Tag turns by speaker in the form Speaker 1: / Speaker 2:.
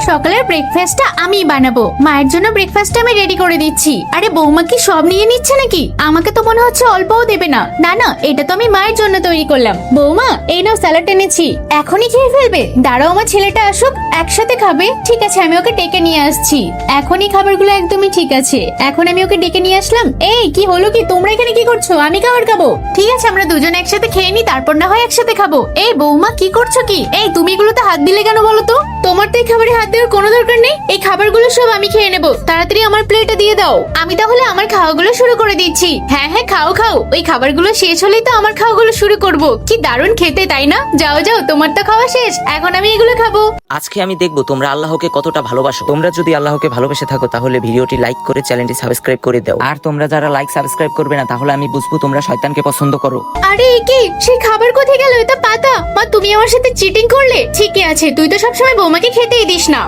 Speaker 1: সকালের ব্রেকফাস্টটা আমি বানাবো। মায়ের জন্য ব্রেকফাস্ট আমি রেডি করে দিচ্ছি। আরে বৌমা কি সব নিয়ে নিচ্ছে নাকি? আমাকে তো মনে হচ্ছে অল্পও দেবে না। না না, এটা তো আমি মায়ের জন্য তৈরি করলাম। বৌমা এই নাও স্যালাড এনেছি, এখনই খেয়ে ফেলবে? দাঁড়াও আমার ছেলেটা আসুক, একসাথে খাবে। ঠিক আছে, আমি ওকে ডেকে নিয়ে আসছি। এখনই খাবারগুলো একদমই ঠিক আছে। এখন আমি ওকে ডেকে নিয়ে আসলাম। এই কি হলো কি, তোমরা এখানে কি করছো? আমি খাবার খাবো। ঠিক আছে, আমরা দুজন একসাথে খেয়ে নি, তারপর না হয় একসাথে খাবো। এই বৌমা কি করছো কি? এই তুমি এগুলোতে হাত দিলে কেন বলো তো? তোমার তো এই খাবারে হাত দেওয়ার কোনো দরকার নেই। এই খাবারগুলো সব আমি খেয়ে নেবো। তাড়াতাড়ি আমার প্লেটে দিয়ে দাও। আমি তাহলে আমার খাওয়াগুলো শুরু করে দিচ্ছি। হ্যাঁ হ্যাঁ, খাও খাও। ওই খাবারগুলো শেষ হলেই তো আমার খাওয়াগুলো শুরু করব। কি দারুণ খেতে, তাই না? যাও যাও, তোমার তো খাওয়া শেষ, এখন আমি এগুলো খাবো।
Speaker 2: আজকে আমি দেখবো তোমরা আল্লাহকে কতটা ভালোবাসো। তোমরা যদি আল্লাহকে ভালোবেসে থাকো তাহলে ভিডিওটি লাইক করে চ্যানেলটি সাবস্ক্রাইব করে দাও। আর তোমরা যারা লাইক সাবস্ক্রাইব করবে না তাহলে আমি বুঝবো তোমরা শয়তানকে পছন্দ করো।
Speaker 1: আরে এ কি, সেই খাবার কোথায় গেল? এটা পাতা। মা তুমি আমার সাথে চিটিং করলে। ঠিকই আছে, তুই তো সবসময় বৌমাকে খেতেই দিস না।